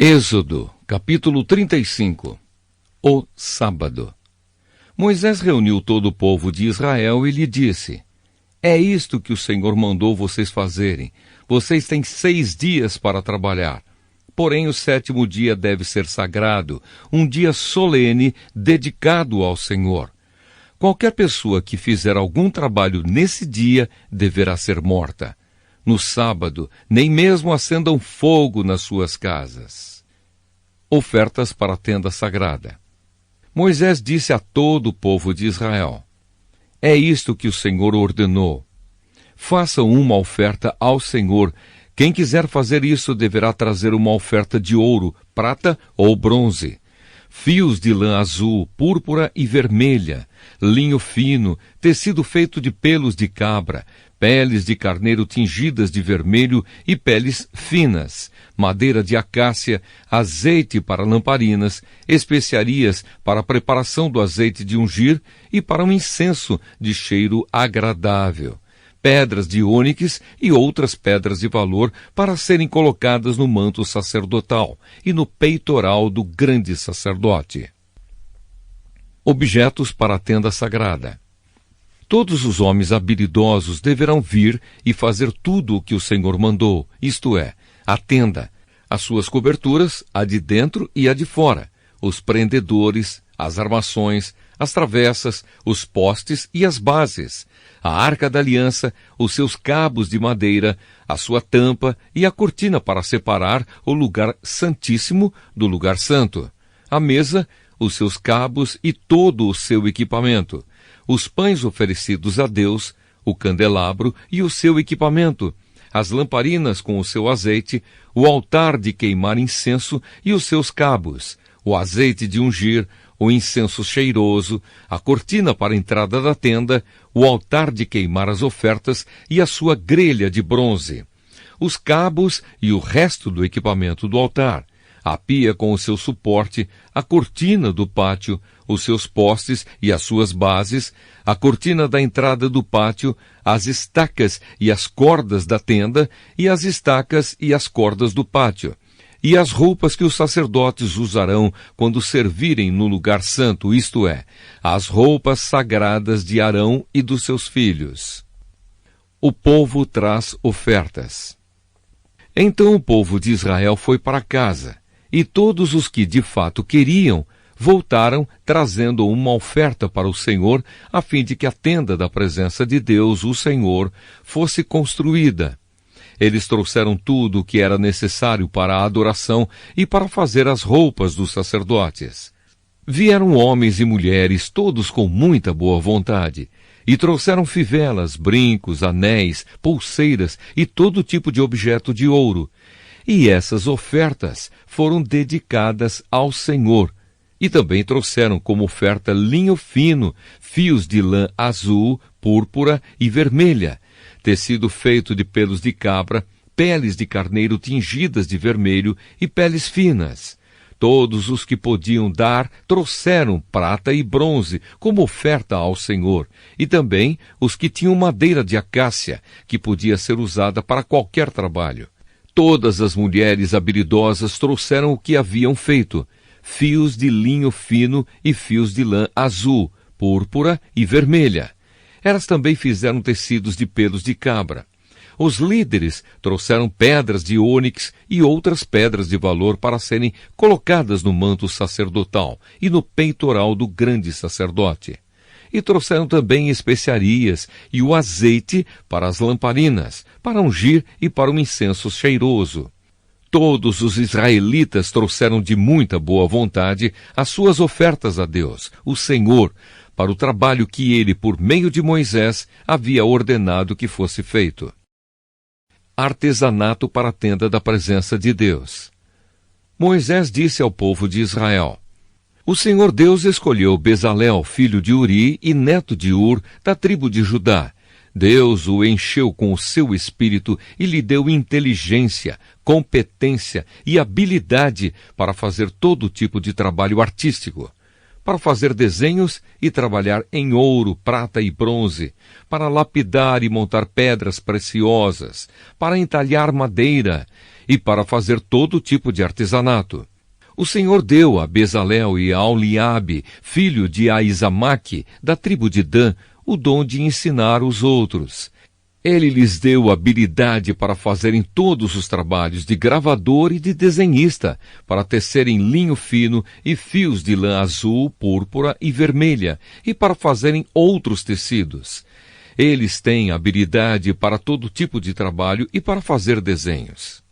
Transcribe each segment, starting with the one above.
Êxodo, capítulo 35. O sábado. Moisés reuniu todo o povo de Israel e lhe disse: É isto que o Senhor mandou vocês fazerem. Vocês têm 6 dias para trabalhar. Porém, o 7º dia deve ser sagrado, um dia solene dedicado ao Senhor. Qualquer pessoa que fizer algum trabalho nesse dia deverá ser morta. No sábado, nem mesmo acendam fogo nas suas casas. Ofertas para a tenda sagrada. Moisés disse a todo o povo de Israel: É isto que o Senhor ordenou. Façam uma oferta ao Senhor. Quem quiser fazer isso deverá trazer uma oferta de ouro, prata ou bronze, fios de lã azul, púrpura e vermelha, linho fino, tecido feito de pelos de cabra, peles de carneiro tingidas de vermelho e peles finas, madeira de acácia, azeite para lamparinas, especiarias para a preparação do azeite de ungir e para um incenso de cheiro agradável, pedras de ônix e outras pedras de valor para serem colocadas no manto sacerdotal e no peitoral do grande sacerdote. Objetos para a tenda sagrada. Todos os homens habilidosos deverão vir e fazer tudo o que o Senhor mandou, isto é, a tenda, as suas coberturas, a de dentro e a de fora, os prendedores, as armações, as travessas, os postes e as bases, a arca da aliança, os seus cabos de madeira, a sua tampa e a cortina para separar o lugar santíssimo do lugar santo, a mesa, os seus cabos e todo o seu equipamento, os pães oferecidos a Deus, o candelabro e o seu equipamento, as lamparinas com o seu azeite, o altar de queimar incenso e os seus cabos, o azeite de ungir, o incenso cheiroso, a cortina para a entrada da tenda, o altar de queimar as ofertas e a sua grelha de bronze, os cabos e o resto do equipamento do altar, a pia com o seu suporte, a cortina do pátio, os seus postes e as suas bases, a cortina da entrada do pátio, as estacas e as cordas da tenda e as estacas e as cordas do pátio, e as roupas que os sacerdotes usarão quando servirem no lugar santo, isto é, as roupas sagradas de Arão e dos seus filhos. O povo traz ofertas. Então o povo de Israel foi para casa, e todos os que de fato queriam voltaram trazendo uma oferta para o Senhor, a fim de que a tenda da presença de Deus, o Senhor, fosse construída. Eles trouxeram tudo o que era necessário para a adoração e para fazer as roupas dos sacerdotes. Vieram homens e mulheres, todos com muita boa vontade, e trouxeram fivelas, brincos, anéis, pulseiras e todo tipo de objeto de ouro. E essas ofertas foram dedicadas ao Senhor. E também trouxeram como oferta linho fino, fios de lã azul, púrpura e vermelha, tecido feito de pelos de cabra, peles de carneiro tingidas de vermelho e peles finas. Todos os que podiam dar trouxeram prata e bronze como oferta ao Senhor, e também os que tinham madeira de acácia, que podia ser usada para qualquer trabalho. Todas as mulheres habilidosas trouxeram o que haviam feito: fios de linho fino e fios de lã azul, púrpura e vermelha. Elas também fizeram tecidos de pelos de cabra. Os líderes trouxeram pedras de ônix e outras pedras de valor para serem colocadas no manto sacerdotal e no peitoral do grande sacerdote. E trouxeram também especiarias e o azeite para as lamparinas, para ungir e para o incenso cheiroso. Todos os israelitas trouxeram de muita boa vontade as suas ofertas a Deus, o Senhor, para o trabalho que ele, por meio de Moisés, havia ordenado que fosse feito. Artesanato para a tenda da presença de Deus. Moisés disse ao povo de Israel: O Senhor Deus escolheu Bezalel, filho de Uri e neto de Ur, da tribo de Judá. Deus o encheu com o seu espírito e lhe deu inteligência, competência e habilidade para fazer todo tipo de trabalho artístico, para fazer desenhos e trabalhar em ouro, prata e bronze, para lapidar e montar pedras preciosas, para entalhar madeira e para fazer todo tipo de artesanato. O Senhor deu a Bezalel e a Aholiabe, filho de Aizamaque, da tribo de Dan, o dom de ensinar os outros. Ele lhes deu habilidade para fazerem todos os trabalhos de gravador e de desenhista, para tecerem linho fino e fios de lã azul, púrpura e vermelha, e para fazerem outros tecidos. Eles têm habilidade para todo tipo de trabalho e para fazer desenhos.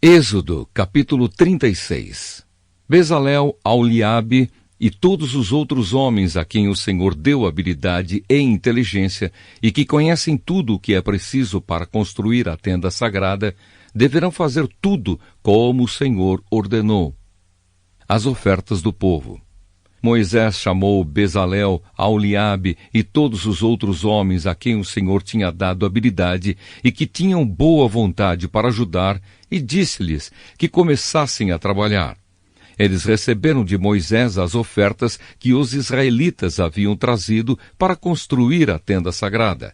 Êxodo, capítulo 36. Bezalel, Aholiabe e todos os outros homens a quem o Senhor deu habilidade e inteligência e que conhecem tudo o que é preciso para construir a tenda sagrada, deverão fazer tudo como o Senhor ordenou. As ofertas do povo. Moisés chamou Bezalel, Aholiabe e todos os outros homens a quem o Senhor tinha dado habilidade e que tinham boa vontade para ajudar, e disse-lhes que começassem a trabalhar. Eles receberam de Moisés as ofertas que os israelitas haviam trazido para construir a tenda sagrada.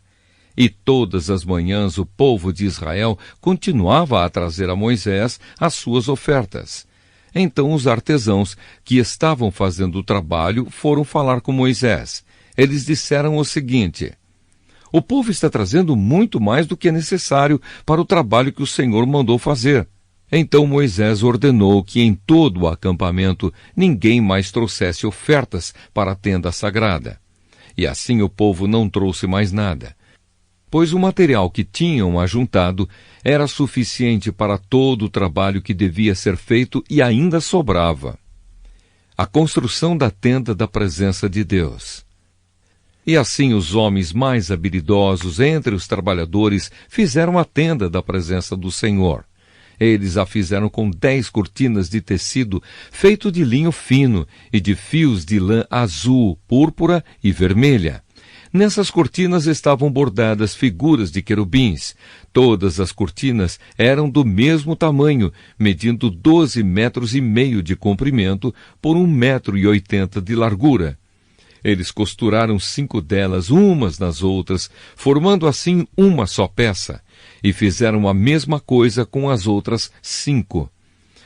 E todas as manhãs o povo de Israel continuava a trazer a Moisés as suas ofertas. Então os artesãos que estavam fazendo o trabalho foram falar com Moisés. Eles disseram o seguinte: o povo está trazendo muito mais do que é necessário para o trabalho que o Senhor mandou fazer. Então Moisés ordenou que em todo o acampamento ninguém mais trouxesse ofertas para a tenda sagrada. E assim o povo não trouxe mais nada, pois o material que tinham ajuntado era suficiente para todo o trabalho que devia ser feito e ainda sobrava. A construção da tenda da presença de Deus. E assim os homens mais habilidosos entre os trabalhadores fizeram a tenda da presença do Senhor. Eles a fizeram com 10 cortinas de tecido feito de linho fino e de fios de lã azul, púrpura e vermelha. Nessas cortinas estavam bordadas figuras de querubins. Todas as cortinas eram do mesmo tamanho, medindo 12,5 metros de comprimento por 1,80 metros de largura. Eles costuraram 5 delas umas nas outras, formando assim uma só peça, e fizeram a mesma coisa com as outras 5.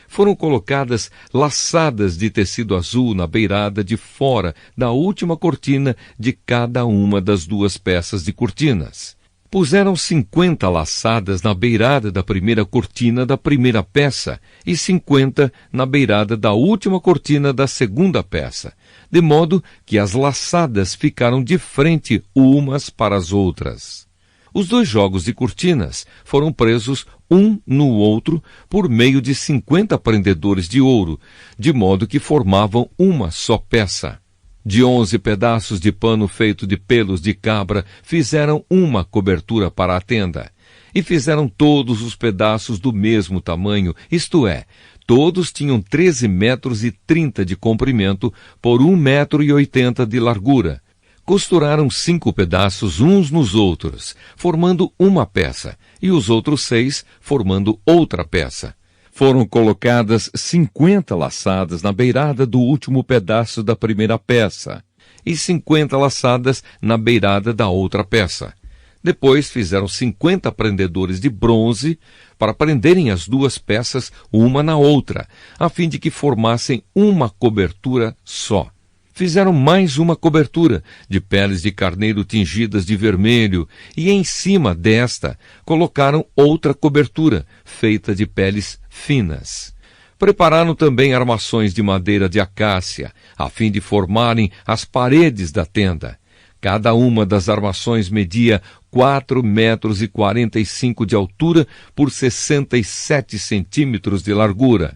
Foram colocadas laçadas de tecido azul na beirada de fora da última cortina de cada uma das 2 peças de cortinas. Puseram 50 laçadas na beirada da primeira cortina da primeira peça e 50 na beirada da última cortina da segunda peça, de modo que as laçadas ficaram de frente umas para as outras. Os 2 jogos de cortinas foram presos um no outro por meio de 50 prendedores de ouro, de modo que formavam uma só peça. De 11 pedaços de pano feito de pelos de cabra fizeram uma cobertura para a tenda. E fizeram todos os pedaços do mesmo tamanho, isto é, todos tinham 13,30 metros de comprimento por 1,80 metros de largura. Costuraram 5 pedaços uns nos outros, formando uma peça, e os outros 6 formando outra peça. Foram colocadas 50 laçadas na beirada do último pedaço da primeira peça, e 50 laçadas na beirada da outra peça. Depois fizeram 50 prendedores de bronze para prenderem as 2 peças uma na outra, a fim de que formassem uma cobertura só. Fizeram mais uma cobertura de peles de carneiro tingidas de vermelho, e em cima desta colocaram outra cobertura, feita de peles finas. Prepararam também armações de madeira de acácia, a fim de formarem as paredes da tenda. Cada uma das armações media 4,45 metros de altura por 67 centímetros de largura.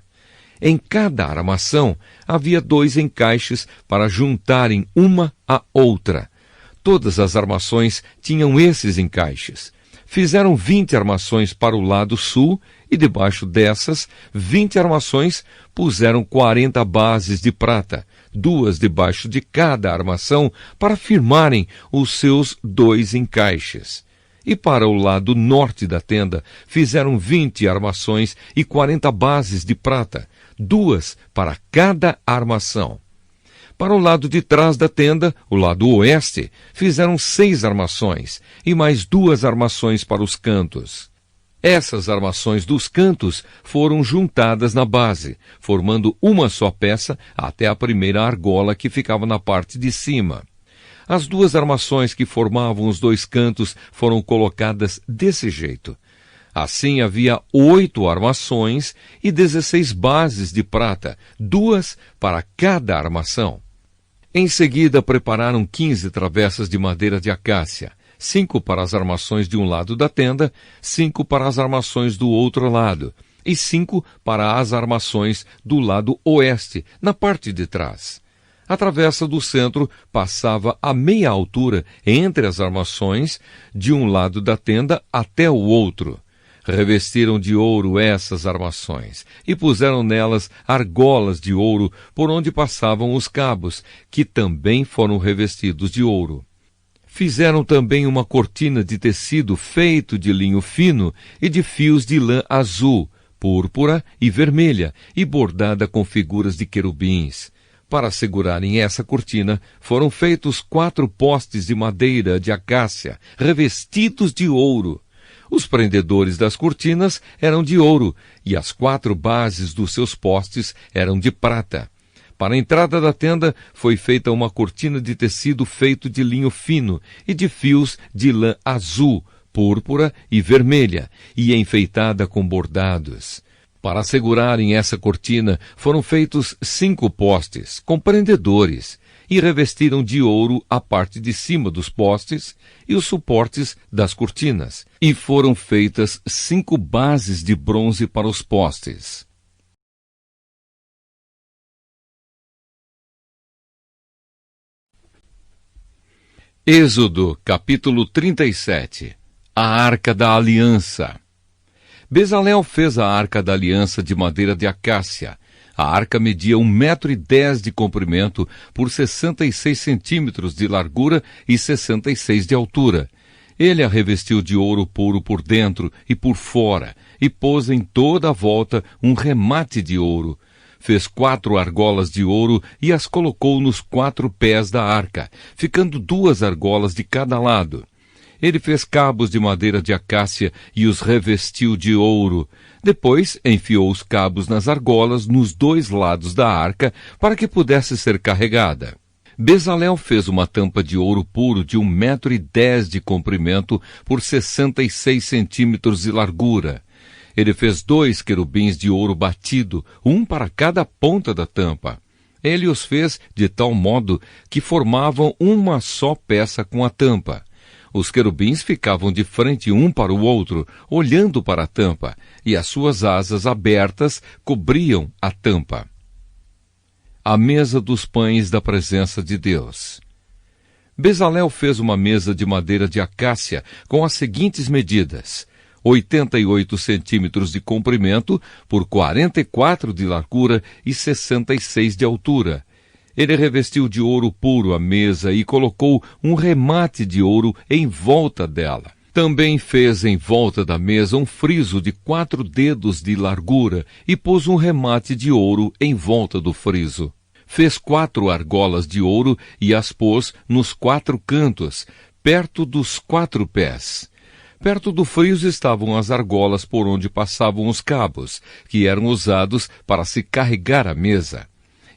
Em cada armação havia 2 encaixes para juntarem uma à outra. Todas as armações tinham esses encaixes. Fizeram 20 armações para o lado sul e debaixo dessas 20 armações puseram 40 bases de prata, 2 debaixo de cada armação para firmarem os seus 2 encaixes. E para o lado norte da tenda fizeram 20 armações e 40 bases de prata, 2 para cada armação. Para o lado de trás da tenda, o lado oeste, fizeram 6 armações, e mais 2 armações para os cantos. Essas armações dos cantos foram juntadas na base, formando uma só peça até a primeira argola que ficava na parte de cima. As 2 armações que formavam os 2 cantos foram colocadas desse jeito. Assim havia 8 armações e 16 bases de prata, 2 para cada armação. Em seguida prepararam 15 travessas de madeira de acácia, 5 para as armações de um lado da tenda, 5 para as armações do outro lado, e 5 para as armações do lado oeste, na parte de trás. A travessa do centro passava a meia altura entre as armações de um lado da tenda até o outro. Revestiram de ouro essas armações e puseram nelas argolas de ouro por onde passavam os cabos, que também foram revestidos de ouro. Fizeram também uma cortina de tecido feito de linho fino e de fios de lã azul, púrpura e vermelha, e bordada com figuras de querubins. Para segurarem essa cortina, foram feitos 4 postes de madeira de acácia, revestidos de ouro. Os prendedores das cortinas eram de ouro, e as 4 bases dos seus postes eram de prata. Para a entrada da tenda foi feita uma cortina de tecido feito de linho fino e de fios de lã azul, púrpura e vermelha, e enfeitada com bordados. Para segurarem essa cortina foram feitos 5 postes, com prendedores, e revestiram de ouro a parte de cima dos postes e os suportes das cortinas, e foram feitas 5 bases de bronze para os postes. Êxodo, capítulo 37. A Arca da Aliança. Bezalel fez a Arca da Aliança de madeira de acácia. A arca media 1,10 m de comprimento por 66 centímetros de largura e 66 de altura. Ele a revestiu de ouro puro por dentro e por fora, e pôs em toda a volta um remate de ouro. Fez 4 argolas de ouro e as colocou nos 4 pés da arca, ficando 2 argolas de cada lado. Ele fez cabos de madeira de acácia e os revestiu de ouro. Depois enfiou os cabos nas argolas nos 2 lados da arca para que pudesse ser carregada. Bezalel fez uma tampa de ouro puro de 1,10 m de comprimento por 66 centímetros de largura. Ele fez 2 querubins de ouro batido, um para cada ponta da tampa. Ele os fez de tal modo que formavam uma só peça com a tampa. Os querubins ficavam de frente um para o outro, olhando para a tampa, e as suas asas abertas cobriam a tampa. A mesa dos pães da presença de Deus. Bezalel fez uma mesa de madeira de acácia com as seguintes medidas: 88 centímetros de comprimento por 44 de largura e 66 de altura. Ele revestiu de ouro puro a mesa e colocou um remate de ouro em volta dela. Também fez em volta da mesa um friso de 4 dedos de largura e pôs um remate de ouro em volta do friso. Fez 4 argolas de ouro e as pôs nos 4 cantos, perto dos 4 pés. Perto do friso estavam as argolas por onde passavam os cabos, que eram usados para se carregar a mesa.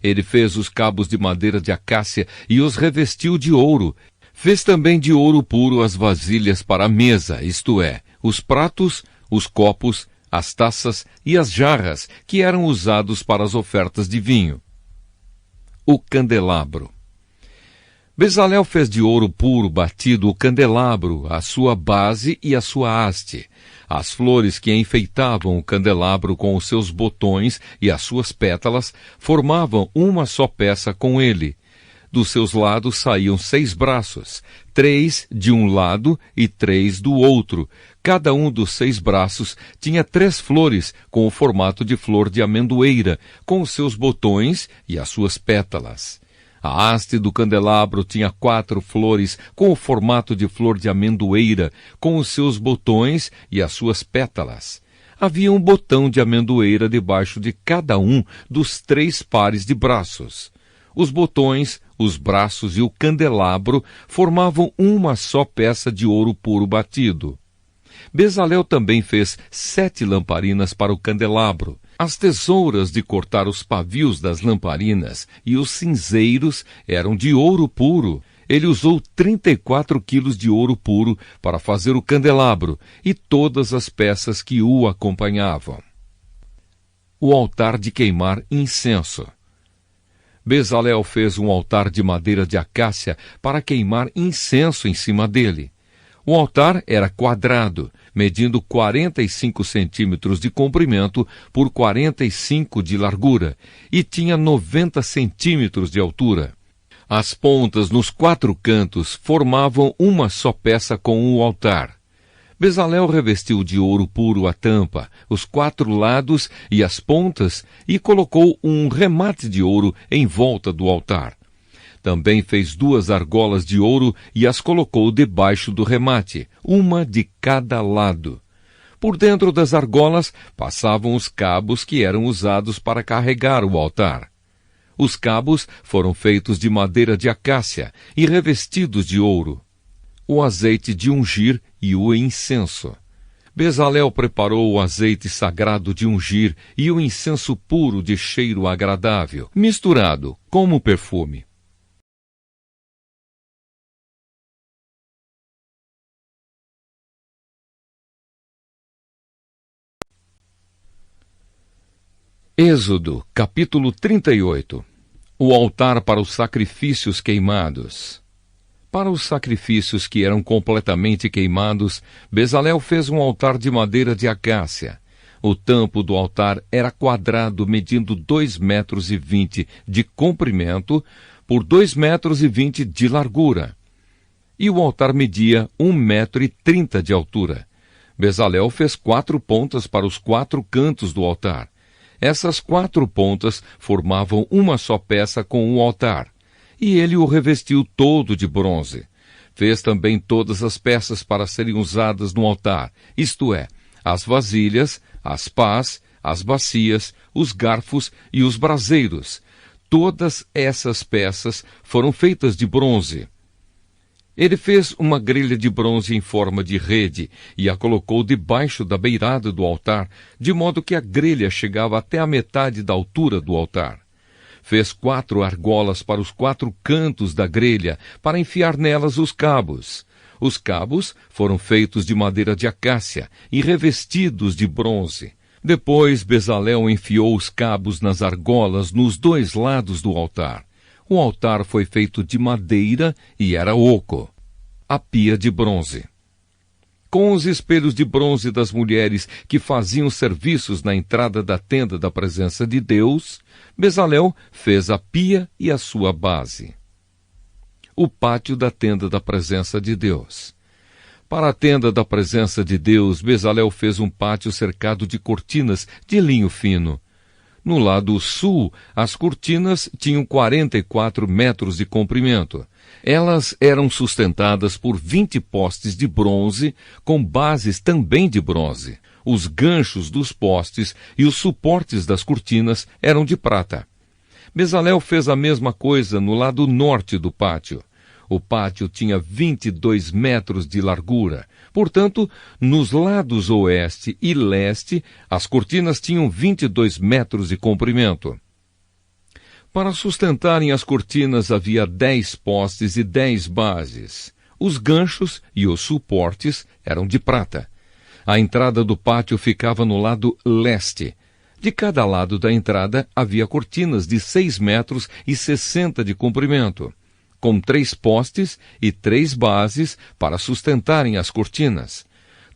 Ele fez os cabos de madeira de acácia e os revestiu de ouro. Fez também de ouro puro as vasilhas para a mesa, isto é, os pratos, os copos, as taças e as jarras, que eram usados para as ofertas de vinho. O candelabro. Bezalel fez de ouro puro batido o candelabro, a sua base e a sua haste. As flores que enfeitavam o candelabro com os seus botões e as suas pétalas formavam uma só peça com ele. Dos seus lados saíam 6 braços, 3 de um lado e 3 do outro. Cada um dos 6 braços tinha 3 flores com o formato de flor de amendoeira, com os seus botões e as suas pétalas. A haste do candelabro tinha 4 flores com o formato de flor de amendoeira, com os seus botões e as suas pétalas. Havia um botão de amendoeira debaixo de cada um dos 3 pares de braços. Os botões, os braços e o candelabro formavam uma só peça de ouro puro batido. Bezalel também fez 7 lamparinas para o candelabro. As tesouras de cortar os pavios das lamparinas e os cinzeiros eram de ouro puro. Ele usou 34 quilos de ouro puro para fazer o candelabro e todas as peças que o acompanhavam. O altar de queimar incenso. Bezalel fez um altar de madeira de acácia para queimar incenso em cima dele. O altar era quadrado, medindo 45 centímetros de comprimento por 45 de largura, e tinha 90 centímetros de altura. As pontas nos 4 cantos formavam uma só peça com o altar. Bezalel revestiu de ouro puro a tampa, os 4 lados e as pontas, e colocou um remate de ouro em volta do altar. Também fez 2 argolas de ouro e as colocou debaixo do remate, uma de cada lado. Por dentro das argolas passavam os cabos que eram usados para carregar o altar. Os cabos foram feitos de madeira de acácia e revestidos de ouro. O azeite de ungir e o incenso. Bezalel preparou o azeite sagrado de ungir e o incenso puro de cheiro agradável, misturado como perfume. Êxodo, capítulo 38. O altar para os sacrifícios queimados. Para os sacrifícios que eram completamente queimados, Bezalel fez um altar de madeira de acácia. O tampo do altar era quadrado, medindo 2,20 metros de comprimento por 2,20 metros de largura. E o altar media 1,30 metro de altura. Bezalel fez 4 pontas para os 4 cantos do altar. Essas 4 pontas formavam uma só peça com o altar, e ele o revestiu todo de bronze. Fez também todas as peças para serem usadas no altar, isto é, as vasilhas, as pás, as bacias, os garfos e os braseiros. Todas essas peças foram feitas de bronze. Ele fez uma grelha de bronze em forma de rede e a colocou debaixo da beirada do altar, de modo que a grelha chegava até a metade da altura do altar. Fez 4 argolas para os 4 cantos da grelha, para enfiar nelas os cabos. Os cabos foram feitos de madeira de acácia e revestidos de bronze. Depois Bezalel enfiou os cabos nas argolas nos 2 lados do altar. O altar foi feito de madeira e era oco. A pia de bronze. Com os espelhos de bronze das mulheres que faziam serviços na entrada da tenda da presença de Deus, Bezalel fez a pia e a sua base. O pátio da tenda da presença de Deus. Para a tenda da presença de Deus, Bezalel fez um pátio cercado de cortinas de linho fino. No lado sul, as cortinas tinham 44 metros de comprimento. Elas eram sustentadas por 20 postes de bronze, com bases também de bronze. Os ganchos dos postes e os suportes das cortinas eram de prata. Bezalel fez a mesma coisa no lado norte do pátio. O pátio tinha 22 metros de largura. Portanto, nos lados oeste e leste, as cortinas tinham 22 metros de comprimento. Para sustentarem as cortinas havia 10 postes e 10 bases. Os ganchos e os suportes eram de prata. A entrada do pátio ficava no lado leste. De cada lado da entrada havia cortinas de 6 metros e 60 de comprimento, com 3 postes e 3 bases para sustentarem as cortinas.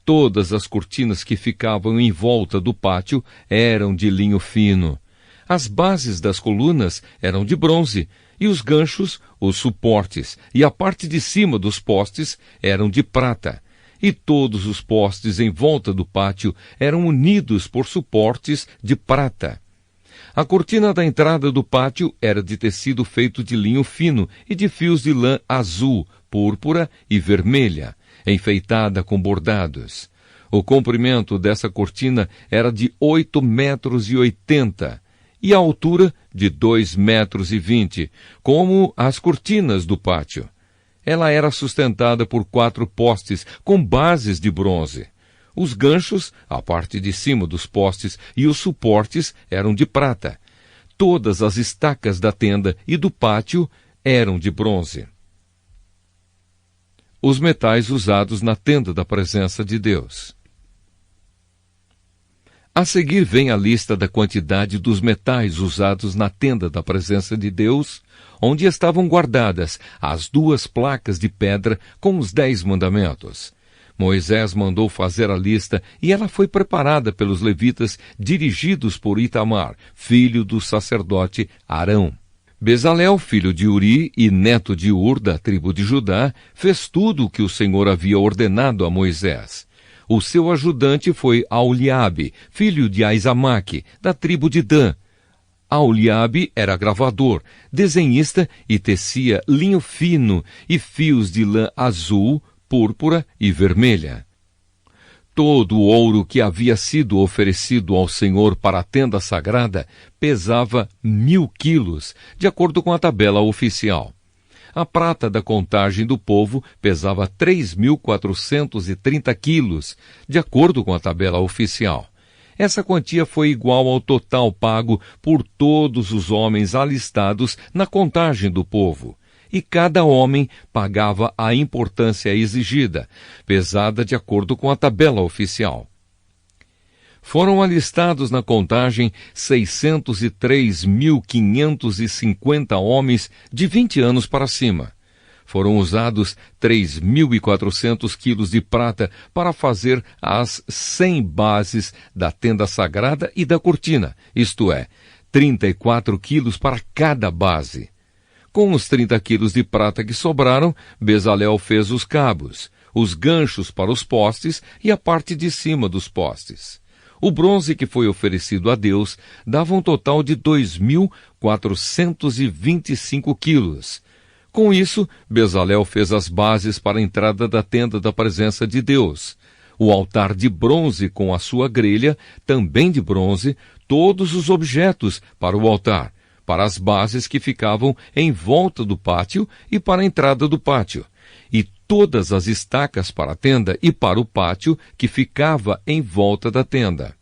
Todas as cortinas que ficavam em volta do pátio eram de linho fino. As bases das colunas eram de bronze, e os ganchos, os suportes e a parte de cima dos postes eram de prata. E todos os postes em volta do pátio eram unidos por suportes de prata. A cortina da entrada do pátio era de tecido feito de linho fino e de fios de lã azul, púrpura e vermelha, enfeitada com bordados. O comprimento dessa cortina era de 8,80 metros, e a altura de 2,20 metros, como as cortinas do pátio. Ela era sustentada por 4 postes com bases de bronze. Os ganchos, a parte de cima dos postes e os suportes eram de prata. Todas as estacas da tenda e do pátio eram de bronze. Os metais usados na tenda da presença de Deus. A seguir vem a lista da quantidade dos metais usados na tenda da presença de Deus, onde estavam guardadas as 2 placas de pedra com os 10 mandamentos. Moisés mandou fazer a lista e ela foi preparada pelos levitas, dirigidos por Itamar, filho do sacerdote Arão. Bezalel, filho de Uri e neto de Ur, da tribo de Judá, fez tudo o que o Senhor havia ordenado a Moisés. O seu ajudante foi Aholiabe, filho de Aizamaque, da tribo de Dan. Aholiabe era gravador, desenhista e tecia linho fino e fios de lã azul, púrpura e vermelha. Todo o ouro que havia sido oferecido ao Senhor para a tenda sagrada pesava 1.000 quilos, de acordo com a tabela oficial. A prata da contagem do povo pesava 3.430 quilos, de acordo com a tabela oficial. Essa quantia foi igual ao total pago por todos os homens alistados na contagem do povo. E cada homem pagava a importância exigida, pesada de acordo com a tabela oficial. Foram alistados na contagem 603.550 homens de 20 anos para cima. Foram usados 3.400 quilos de prata para fazer as 100 bases da tenda sagrada e da cortina, isto é, 34 quilos para cada base. Com os 30 quilos de prata que sobraram, Bezalel fez os cabos, os ganchos para os postes e a parte de cima dos postes. O bronze que foi oferecido a Deus dava um total de 2.425 quilos. Com isso, Bezalel fez as bases para a entrada da tenda da presença de Deus. O altar de bronze com a sua grelha, também de bronze, todos os objetos para o altar, para as bases que ficavam em volta do pátio e para a entrada do pátio, e todas as estacas para a tenda e para o pátio que ficava em volta da tenda.